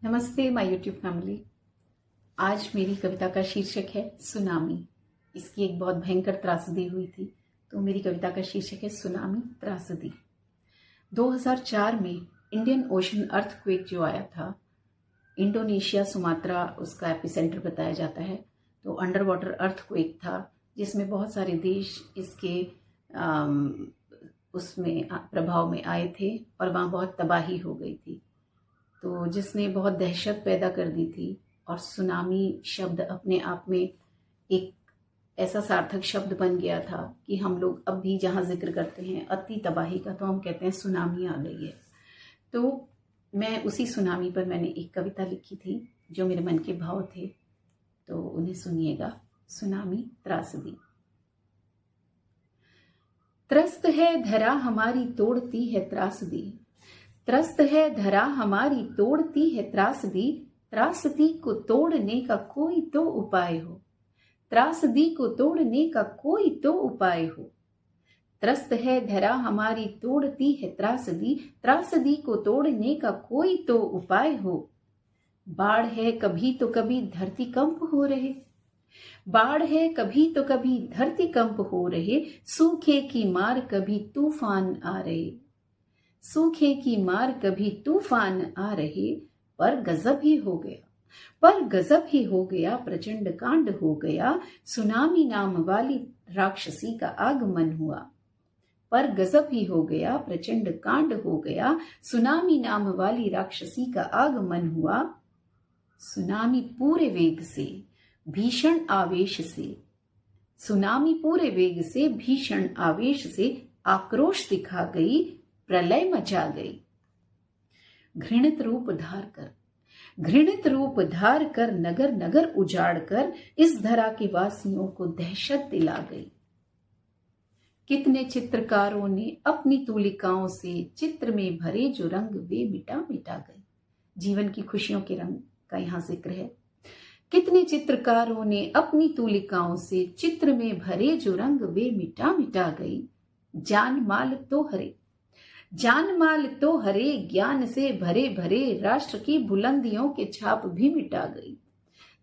नमस्ते my YouTube family. आज मेरी कविता का शीर्षक है सुनामी। इसकी एक बहुत भयंकर त्रासदी हुई थी, तो मेरी कविता का शीर्षक है सुनामी त्रासदी। 2004 में इंडियन ओशन अर्थक्वेक जो आया था, इंडोनेशिया सुमात्रा उसका एपिसेंटर बताया जाता है। तो अंडर वाटर अर्थक्वेक था जिसमें बहुत सारे देश इसके उसमें प्रभाव में आए थे और वहाँ बहुत तबाही हो गई थी, तो जिसने बहुत दहशत पैदा कर दी थी। और सुनामी शब्द अपने आप में एक ऐसा सार्थक शब्द बन गया था कि हम लोग अब भी जहाँ जिक्र करते हैं अति तबाही का, तो हम कहते हैं सुनामी आ गई है। तो मैं उसी सुनामी पर मैंने एक कविता लिखी थी जो मेरे मन के भाव थे, तो उन्हें सुनिएगा। सुनामी त्रासदी। त्रस्त है धरा हमारी तोड़ती है त्रासदी, त्रस्त है धरा हमारी तोड़ती है त्रासदी, त्रासदी को तोड़ने का कोई तो उपाय हो, त्रासदी को तोड़ने का कोई तो उपाय हो। त्रस्त है धरा हमारी तोड़ती है त्रासदी, त्रासदी को तोड़ने का कोई तो उपाय हो। बाढ़ है कभी तो कभी धरती कंप हो रहे, बाढ़ है कभी तो कभी धरती कंप हो रहे, सूखे की मार कभी तूफान आ रहे, सूखे की मार कभी तूफान आ रहे। पर गजब ही हो गया, पर गजब ही हो गया, प्रचंड कांड हो गया, सुनामी नाम वाली राक्षसी का आगमन हुआ। पर गजब ही हो गया, प्रचंड कांड हो गया, सुनामी नाम वाली राक्षसी का आगमन हुआ। सुनामी पूरे वेग से, भीषण आवेश से, सुनामी पूरे वेग से, भीषण आवेश से आक्रोश दिखा गई, प्रलय मचा गई। घृणित रूप धार कर, घृणित रूप धार कर, नगर नगर उजाड़ कर, इस धरा के वासियों को दहशत दिला गई। कितने चित्रकारों ने अपनी तूलिकाओं से चित्र में भरे जो रंग वे मिटा मिटा गए। जीवन की खुशियों के रंग का यहाँ जिक्र है। कितने चित्रकारों ने अपनी तूलिकाओं से चित्र में भरे जो रंग वे मिटा मिटा गई। जान माल तो हरे, जान माल तो हरे, ज्ञान से भरे भरे, राष्ट्र की बुलंदियों के छाप भी मिटा गई।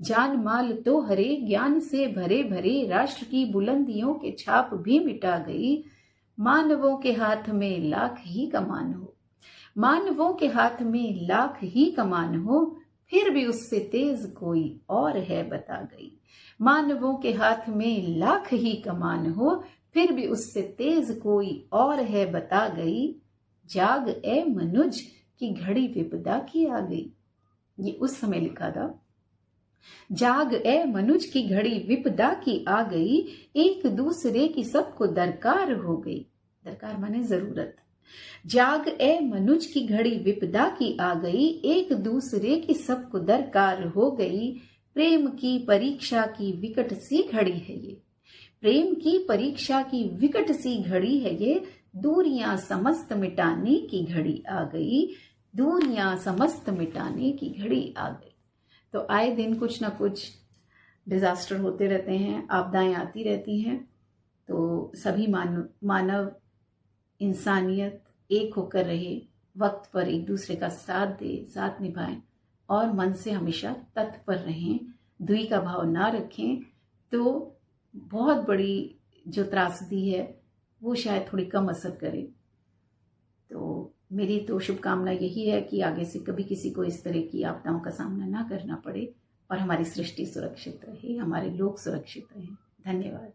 जान माल तो हरे, ज्ञान से भरे भरे, राष्ट्र की बुलंदियों के छाप भी मिटा गई। मानवों के हाथ में लाख ही कमान हो, मानवों के हाथ में लाख ही कमान हो, फिर भी उससे तेज कोई और है बता गई। मानवों के हाथ में लाख ही कमान हो, फिर भी उससे तेज कोई और है बता गई। जाग ए मनुज की घड़ी विपदा की आ गई। ये उस समय लिखा था। जाग ए मनुज की घड़ी विपदा की आ गई, एक दूसरे की सबको दरकार हो गई। दरकार माने जरूरत। जाग ए मनुज की घड़ी विपदा की आ गई, एक दूसरे की सबको दरकार हो गई। प्रेम की परीक्षा की विकट सी घड़ी है ये, प्रेम की परीक्षा की विकट सी घड़ी है ये, दूरियां समस्त मिटाने की घड़ी आ गई, दूरियां समस्त मिटाने की घड़ी आ गई। तो आए दिन कुछ ना कुछ डिजास्टर होते रहते हैं, आपदाएं आती रहती हैं। तो सभी मानव इंसानियत एक होकर रहे, वक्त पर एक दूसरे का साथ दे, साथ निभाएं और मन से हमेशा तत्पर रहें, दुई का भाव ना रखें, तो बहुत बड़ी जो त्रासदी है वो शायद थोड़ी कम असर करे। तो मेरी तो शुभकामना यही है कि आगे से कभी किसी को इस तरह की आपदाओं का सामना ना करना पड़े और हमारी सृष्टि सुरक्षित रहे, हमारे लोग सुरक्षित रहें। धन्यवाद।